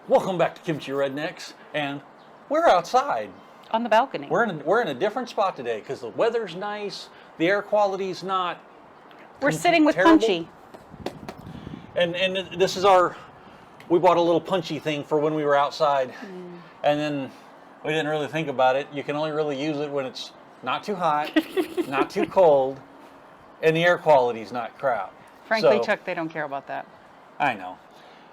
Welcome back to KimchiRednecks, and we're outside. On the balcony. We're in a different spot today because the weather's nice, the air quality's not. We're sitting with terrible. Punchy. And this is we bought a little Punchy thing for when we were outside, and then we didn't really think about it. You can only really use it when it's not too hot, not too cold, and the air quality's not crap. Frankly, So, Chuck, they don't care about that. I know.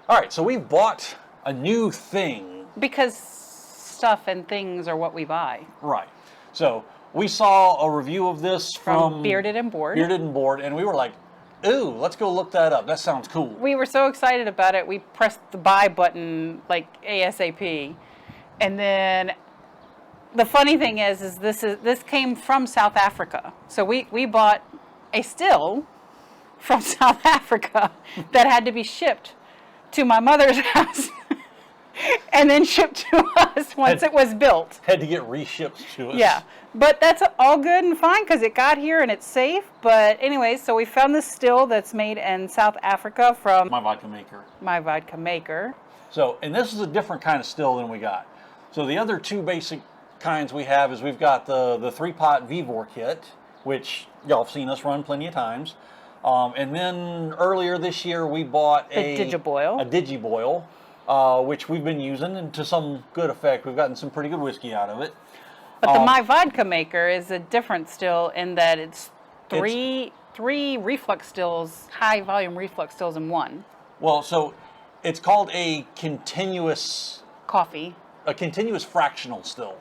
All right, so we've bought a new thing. Because stuff and things are what we buy. Right. So we saw a review of this from Bearded and Bored. Bearded and Bored, and we were like, ooh, let's go look that up. That sounds cool. We were so excited about it, we pressed the buy button like ASAP. And then the funny thing is this came from South Africa. So we bought a still from South Africa that had to be shipped to my mother's house. And then shipped to us once it was built. Had to get reshipped to us. Yeah, but that's all good and fine because it got here and it's safe. But anyway, so we found this still that's made in South Africa from My Vodka Maker. My Vodka Maker. So, and this is a different kind of still than we got. So the other two basic kinds we have is we've got the 3-pot VVOR kit, which y'all have seen us run plenty of times. And then earlier this year we bought a Digiboil. Which we've been using, and to some good effect. We've gotten some pretty good whiskey out of it. But the My Vodka Maker is a different still in that it's three reflux stills, high volume reflux stills in one. Well, so it's called a continuous Coffee. A continuous fractional still.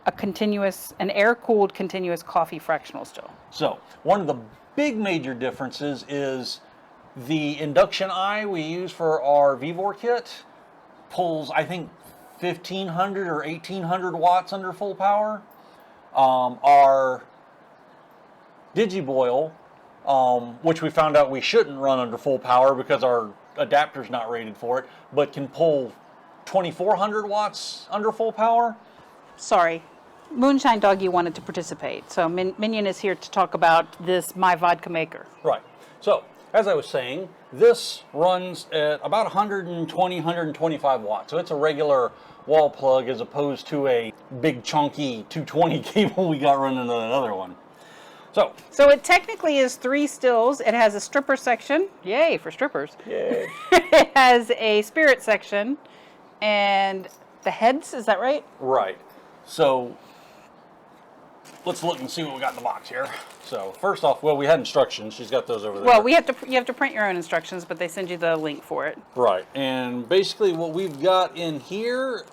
An air-cooled continuous coffee fractional still. So one of the big major differences is the induction eye we use for our VVOR kit pulls, I think, 1,500 or 1,800 watts under full power. Our Digiboil, which we found out we shouldn't run under full power because our adapter's not rated for it, but can pull 2,400 watts under full power. Sorry. Moonshine Doggy wanted to participate. So Minion is here to talk about this My Vodka Maker. Right. So, as I was saying, this runs at about 120, 125 watts. So it's a regular wall plug as opposed to a big chunky 220 cable we got running on another one. So it technically is 3 stills. It has a stripper section. Yay, for strippers. Yay. It has a spirit section and the heads, is that right? Right. So let's look and see what we got in the box here. So first off, well, we had instructions. She's got those over there. Well, you have to print your own instructions, but they send you the link for it. Right. And basically what we've got in here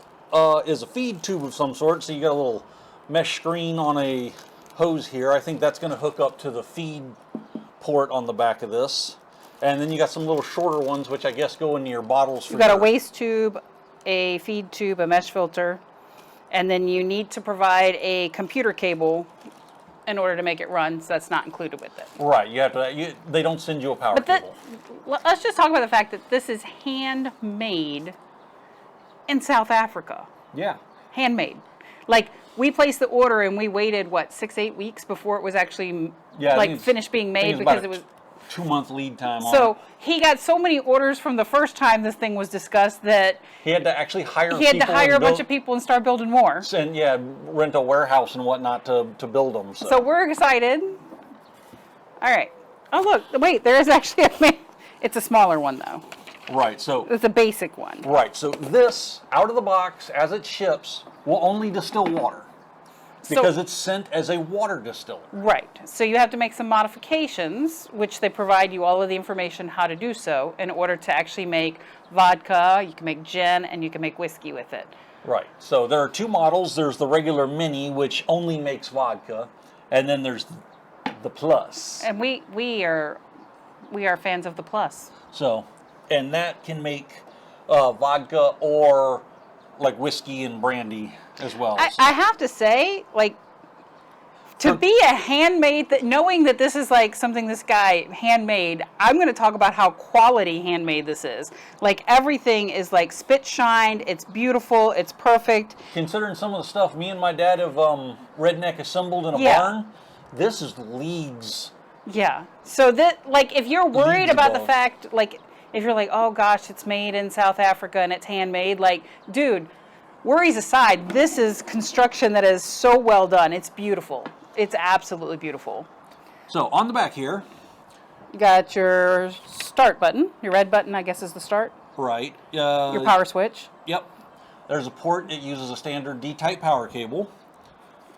is a feed tube of some sort. So you got a little mesh screen on a hose here. I think that's going to hook up to the feed port on the back of this. And then you got some little shorter ones, which I guess go into your bottles. You've got a waste tube, a feed tube, a mesh filter, and then you need to provide a computer cable in order to make it run, so that's not included with it. Right, you have to. They don't send you a power cable. Let's just talk about the fact that this is handmade in South Africa. Yeah. Handmade. Like, we placed the order and we waited, what, 6-8 weeks before it was actually finished being made because it was 2-month lead time on it. So he got so many orders from the first time this thing was discussed that he had to actually hire a bunch of people and start building more. And yeah, rent a warehouse and whatnot to build them. So we're excited. All right. Oh, look. Wait, there is actually it's a smaller one, though. Right. So it's a basic one. Right. So this, out of the box, as it ships, will only distill water. Because it's sent as a water distiller. Right. So you have to make some modifications, which they provide you all of the information how to do so in order to actually make vodka, you can make gin, and you can make whiskey with it. Right. So there are 2 models. There's the regular mini, which only makes vodka, and then there's the Plus. And we are fans of the Plus. So, and that can make vodka or like whiskey and brandy as well. I have to say, like, to be a handmade, knowing that this is like something this guy handmade, I'm going to talk about how quality handmade this is. Like, everything is like spit shined, it's beautiful, it's perfect. Considering some of the stuff me and my dad have redneck assembled in a barn, this is leagues. Yeah. So that, like, if you're worried about the fact, like, If you're like, oh gosh, it's made in South Africa and it's handmade, like, dude, worries aside, this is construction that is so well done. It's beautiful. It's absolutely beautiful. So on the back here, You got your start button. Your red button, I guess, is the start. right. Your power switch. Yep. There's a port. It uses a standard D-type power cable.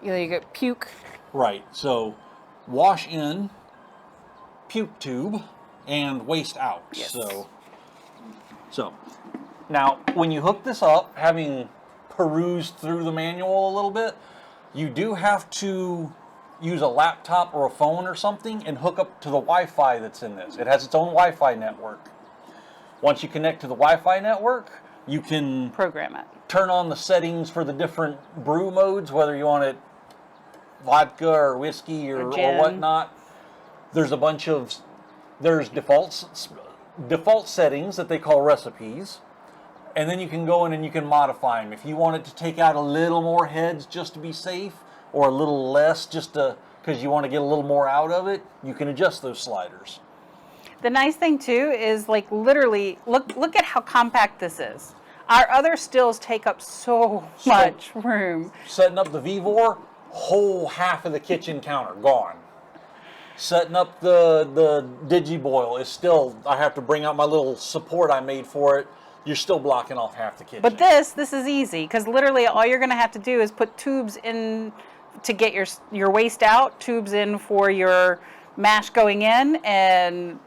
You get puke. Right. So wash in, puke tube, and waste out. Yes. So now when you hook this up, having perused through the manual a little bit, you do have to use a laptop or a phone or something and hook up to the Wi-Fi that's in this. It has its own Wi-Fi network. Once you connect to the Wi-Fi network, you can Program it. turn on the settings for the different brew modes, whether you want it vodka or whiskey or gin. whatnot. There's a bunch of, there's default settings that they call recipes. And then you can go in and you can modify them. If you want it to take out a little more heads just to be safe, or a little less just to, because you want to get a little more out of it, you can adjust those sliders. The nice thing too is, like, literally look at how compact this is. Our other stills take up so much room. Setting up the VVOR, whole half of the kitchen counter gone. Setting up the Digiboil is still, I have to bring out my little support I made for it. You're still blocking off half the kitchen. But this is easy, because literally all you're going to have to do is put tubes in to get your waste out, tubes in for your mash going in, and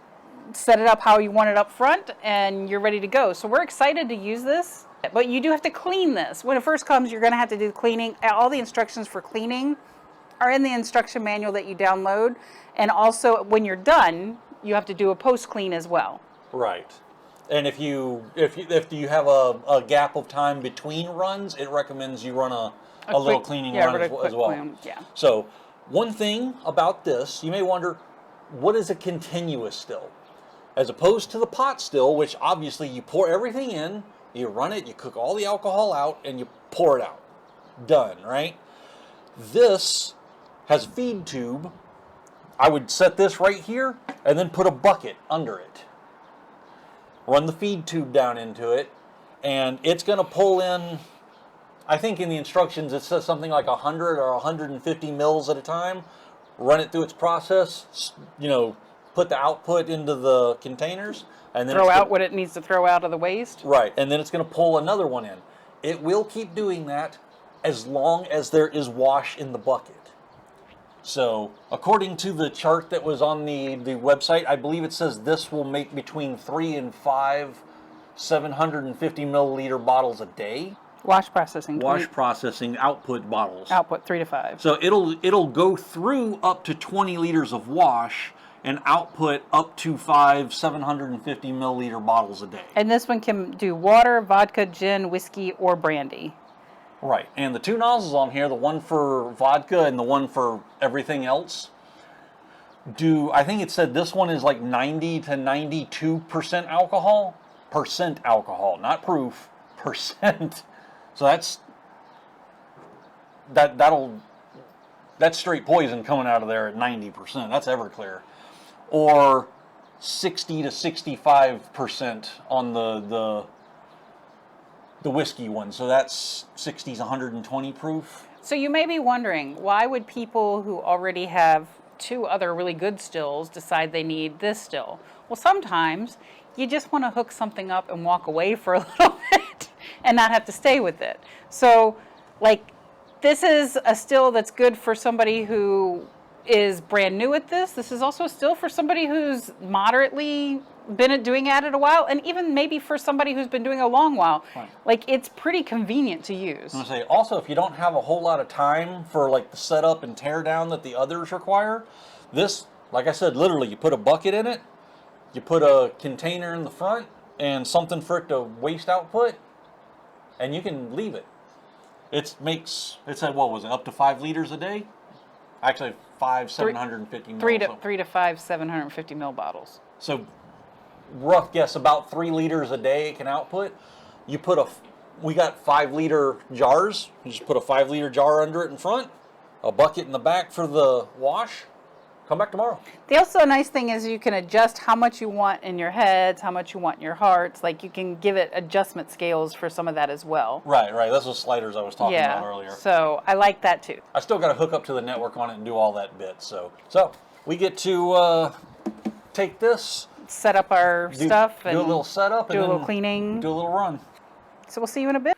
set it up how you want it up front, and you're ready to go. So we're excited to use this, but you do have to clean this. When it first comes, you're going to have to do the cleaning. All the instructions for cleaning are in the instruction manual that you download, and also when you're done, you have to do a post clean as well. Right. And if you have a gap of time between runs, it recommends you run a little cleaning run as well. Clean, yeah. So one thing about this, you may wonder, what is a continuous still? As opposed to the pot still, which obviously you pour everything in, you run it, you cook all the alcohol out, and you pour it out. Done, right? This has a feed tube. I would set this right here and then put a bucket under it. Run the feed tube down into it, and it's going to pull in, I think in the instructions it says something like 100 or 150 mils at a time. Run it through its process, put the output into the containers, and then throw out what it needs to throw out of the waste. Right, and then it's going to pull another one in. It will keep doing that as long as there is wash in the bucket. So, according to the chart that was on the website, I believe it says this will make between 3 and 5 750 milliliter bottles a day. Wash processing. Wash processing output bottles. Output 3 to 5. So it'll go through up to 20 liters of wash and output up to 5 750 milliliter bottles a day. And this one can do water, vodka, gin, whiskey, or brandy. Right, and the two nozzles on here, the one for vodka and the one for everything else, I think it said this one is like 90 to 92% alcohol. Percent alcohol, not proof, percent. So that's straight poison coming out of there at 90%. That's Everclear. Or 60 to 65% on the whiskey one. So that's 60's 120 proof. So you may be wondering, why would people who already have 2 other really good stills decide they need this still? Well, sometimes you just want to hook something up and walk away for a little bit and not have to stay with it. So, like, this is a still that's good for somebody who is brand new at this. This is also a still for somebody who's moderately been doing at it a while, and even maybe for somebody who's been doing a long while. Right. Like, it's pretty convenient to use. I'm gonna say also, if you don't have a whole lot of time for like the setup and tear down that the others require, this, like I said, literally you put a bucket in it, you put a container in the front and something for it to waste output, and you can leave it. It said, what was it, up to 5 liters a day? Actually, 750 mil. 3 to 5 750 mil bottles. So, rough guess, about 3 liters a day it can output. We got 5 liter jars. You just put a 5 liter jar under it in front, a bucket in the back for the wash, come back tomorrow. The also nice thing is you can adjust how much you want in your heads, how much you want in your hearts. Like you can give it adjustment scales for some of that as well. Right. That's those sliders I was talking about earlier. So I like that too. I still got to hook up to the network on it and do all that bit. So we get to take this, set up our stuff, and do a little setup, do a little cleaning, do a little run. So we'll see you in a bit.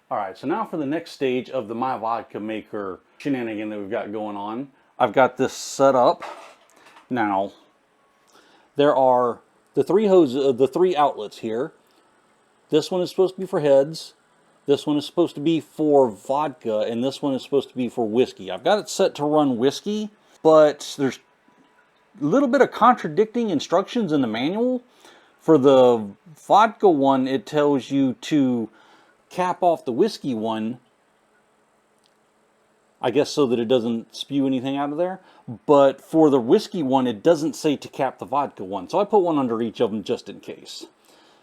All right, so now for the next stage of the My Vodka Maker shenanigan that we've got going on. I've got this set up. Now, there are the three outlets here. This one is supposed to be for heads. This one is supposed to be for vodka, and this one is supposed to be for whiskey. I've got it set to run whiskey, but there's a little bit of contradicting instructions in the manual. For the vodka one, it tells you to cap off the whiskey one, I guess so that it doesn't spew anything out of there. But for the whiskey one, it doesn't say to cap the vodka one. So I put one under each of them just in case.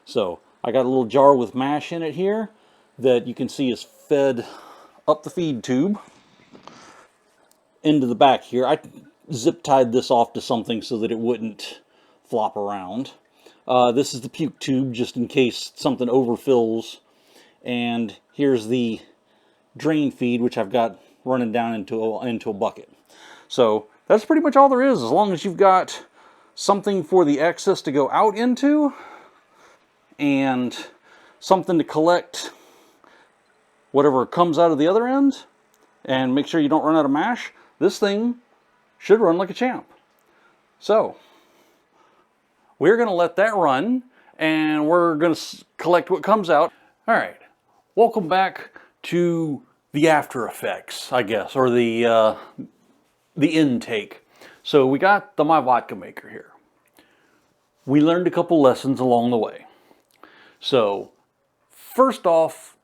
So I got a little jar with mash in it here that you can see is fed up the feed tube into the back here. I zip tied this off to something so that it wouldn't flop around. This is the puke tube just in case something overfills. And here's the drain feed, which I've got running down into a bucket. So that's pretty much all there is. As long as you've got something for the excess to go out into and something to collect whatever comes out of the other end, and make sure you don't run out of mash, this thing should run like a champ. So we're going to let that run, and we're going to collect what comes out. All right. Welcome back to the after effects, I guess, or the intake. So we got the My Vodka Maker here. We learned a couple lessons along the way. So first off,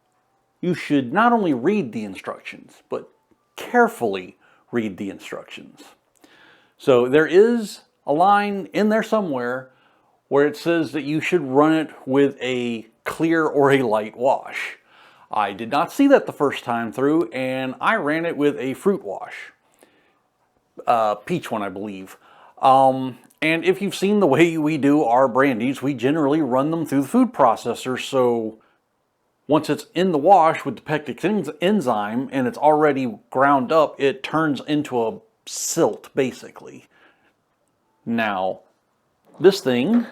you should not only read the instructions, but carefully read the instructions. So there is a line in there somewhere where it says that you should run it with a clear or a light wash. I did not see that the first time through, and I ran it with a fruit wash. Peach one, I believe. And if you've seen the way we do our brandies, we generally run them through the food processor, so once it's in the wash with the pectic enzyme and it's already ground up, it turns into a silt, basically. Now, this thing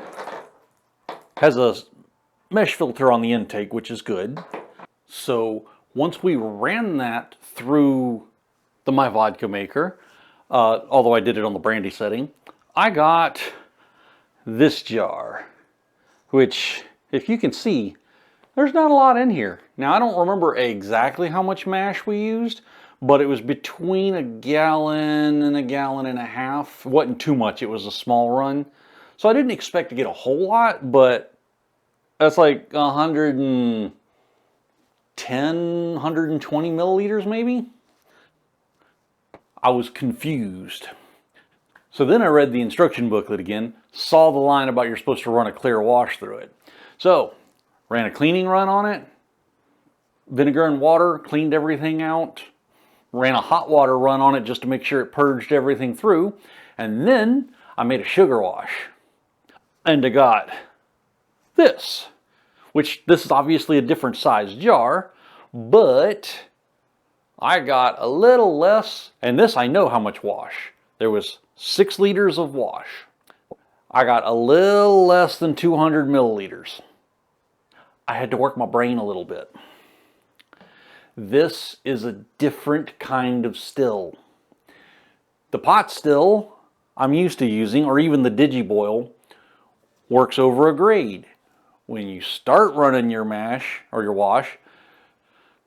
has a mesh filter on the intake, which is good. So once we ran that through the My Vodka Maker, although I did it on the brandy setting, I got this jar, which, if you can see, there's not a lot in here. Now, I don't remember exactly how much mash we used, but it was between a gallon and a gallon and a half. It wasn't too much. It was a small run. So I didn't expect to get a whole lot, but that's like 110, 120 milliliters maybe. I was confused. So then I read the instruction booklet again, saw the line about you're supposed to run a clear wash through it. So, ran a cleaning run on it, vinegar and water, cleaned everything out, ran a hot water run on it just to make sure it purged everything through, and then I made a sugar wash. And I got this, which this is obviously a different size jar, but I got a little less, and this I know how much wash. There was 6 liters of wash. I got a little less than 200 milliliters. I had to work my brain a little bit. This is a different kind of still. The pot still I'm used to using, or even the DigiBoil, works over a grade. When you start running your mash or your wash,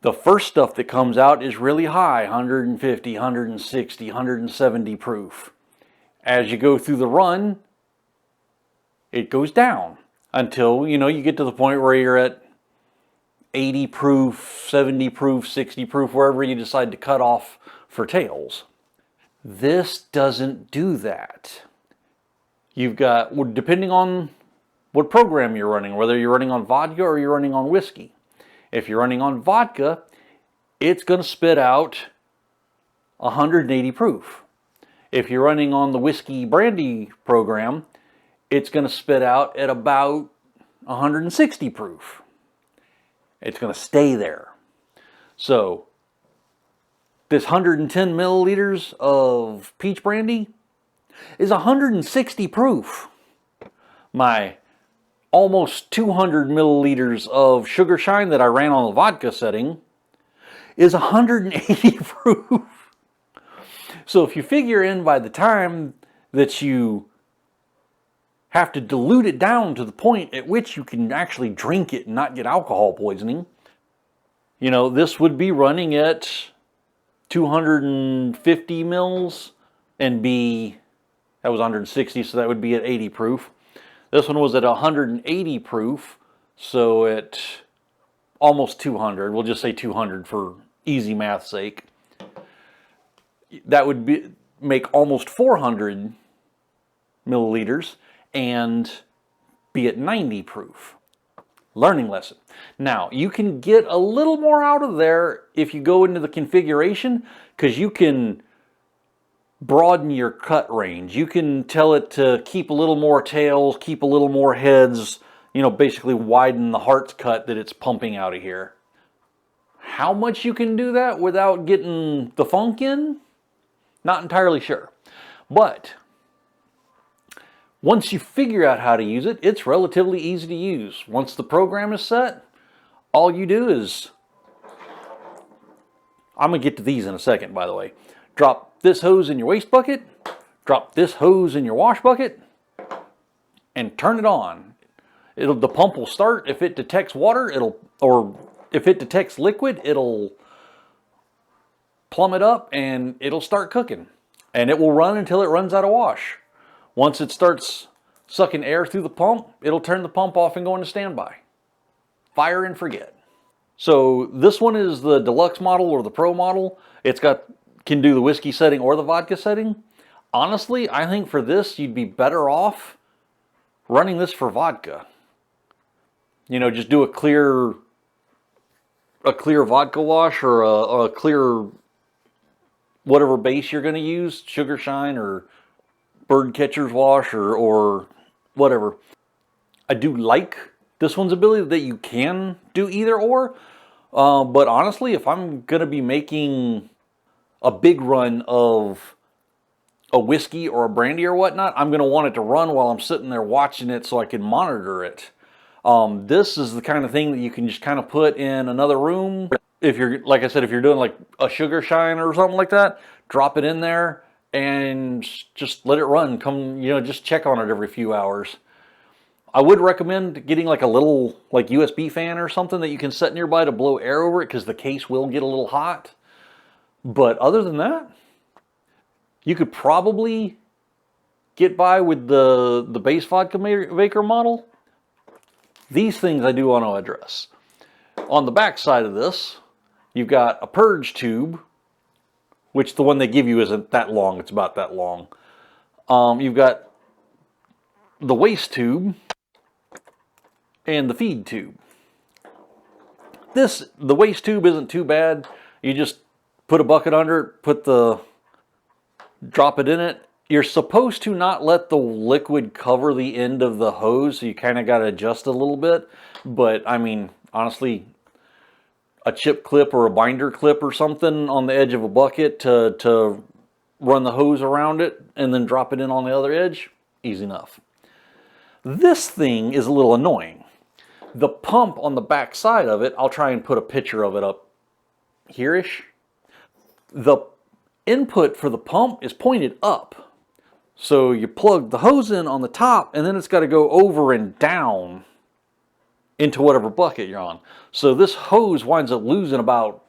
the first stuff that comes out is really high, 150, 160, 170 proof. As you go through the run, it goes down until, you get to the point where you're at 80 proof, 70 proof, 60 proof, wherever you decide to cut off for tails. This doesn't do that. You've got, depending on what program you're running, whether you're running on vodka or you're running on whiskey. If you're running on vodka, it's going to spit out 180 proof. If you're running on the whiskey brandy program, it's going to spit out at about 160 proof. It's going to stay there. So this 110 milliliters of peach brandy is 160 proof. My almost 200 milliliters of sugar shine that I ran on the vodka setting is 180 proof. So if you figure in by the time that you have to dilute it down to the point at which you can actually drink it and not get alcohol poisoning, you know, this would be running at 250 mils and be, that was 160, so that would be at 80 proof. This one was at 180 proof, so at almost 200. We'll just say 200 for easy math's sake. That would make almost 400 milliliters and be at 90 proof. Learning lesson. Now, you can get a little more out of there if you go into the configuration, because you can broaden your cut range. You can tell it to keep a little more tails, keep a little more heads, you know, basically widen the heart's cut that it's pumping out of here. How much you can do that without getting the funk in? Not entirely sure. But once you figure out how to use it, it's relatively easy to use. Once the program is set, all you do is, I'm going to get to these in a second, by the way. Drop this hose in your waste bucket, drop this hose in your wash bucket, and turn it on. The pump will start. If it detects water, or if it detects liquid, it'll plumb it up and it'll start cooking. And it will run until it runs out of wash. Once it starts sucking air through the pump, it'll turn the pump off and go into standby. Fire and forget. So this one is the deluxe model or the pro model. Can do the whiskey setting or the vodka setting. Honestly, I think for this, you'd be better off running this for vodka. You know, just do a clear vodka wash or a clear whatever base you're going to use, sugar shine or bird catcher's wash or whatever. I do like this one's ability that you can do either or, but honestly, if I'm going to be making a big run of a whiskey or a brandy or whatnot, I'm going to want it to run while I'm sitting there watching it so I can monitor it. This is the kind of thing that you can just kind of put in another room. If you're, like I said, if you're doing like a sugar shine or something like that, drop it in there and just let it run. Just check on it every few hours. I would recommend getting like a little like USB fan or something that you can set nearby to blow air over it, because the case will get a little hot. But other than that, you could probably get by with the base vodka maker model. These things I do want to address. On the back side of this, you've got a purge tube, which the one they give you isn't that long. It's about that long. You've got the waste tube and the feed tube. The waste tube isn't too bad. You just put a bucket under it, drop it in it. You're supposed to not let the liquid cover the end of the hose, so you kind of got to adjust a little bit. But I mean, honestly, a chip clip or a binder clip or something on the edge of a bucket to run the hose around it and then drop it in on the other edge, easy enough. This thing is a little annoying. The pump on the back side of it, I'll try and put a picture of it up here-ish. The input for the pump is pointed up. So you plug the hose in on the top, and then it's got to go over and down into whatever bucket you're on. So this hose winds up losing about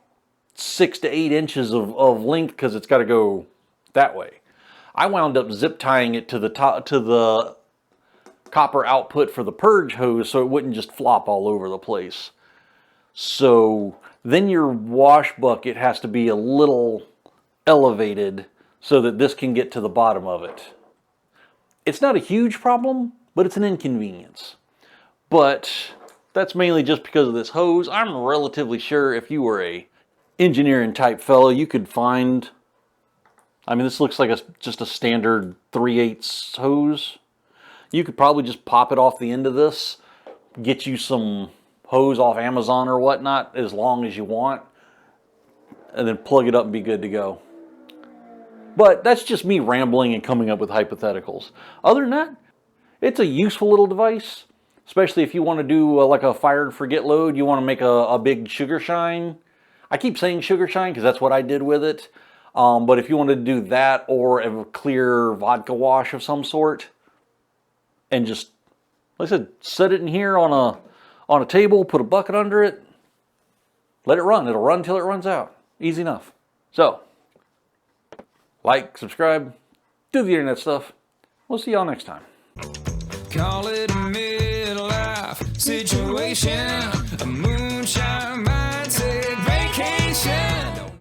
6 to 8 inches of length because it's got to go that way. I wound up zip tying it to the copper output for the purge hose so it wouldn't just flop all over the place. So then your wash bucket has to be a little elevated so that this can get to the bottom of it. It's not a huge problem, but it's an inconvenience. But that's mainly just because of this hose. I'm relatively sure if you were a engineering type fellow, you could find I mean, this looks like just a standard 3/8 hose. You could probably just pop it off the end of this, get you some hose off Amazon or whatnot as long as you want, and then plug it up and be good to go. But that's just me rambling and coming up with hypotheticals. Other than that, it's a useful little device, especially if you want to do like a fire and forget load. You want to make a big sugar shine. I keep saying sugar shine because that's what I did with it. But if you want to do that or a clear vodka wash of some sort, and just, like I said, set it in here on a table, put a bucket under it, let it run. It'll run till it runs out. Easy enough. So, like, subscribe, do the internet stuff. We'll see y'all next time. Call it a midlife situation, a moonshine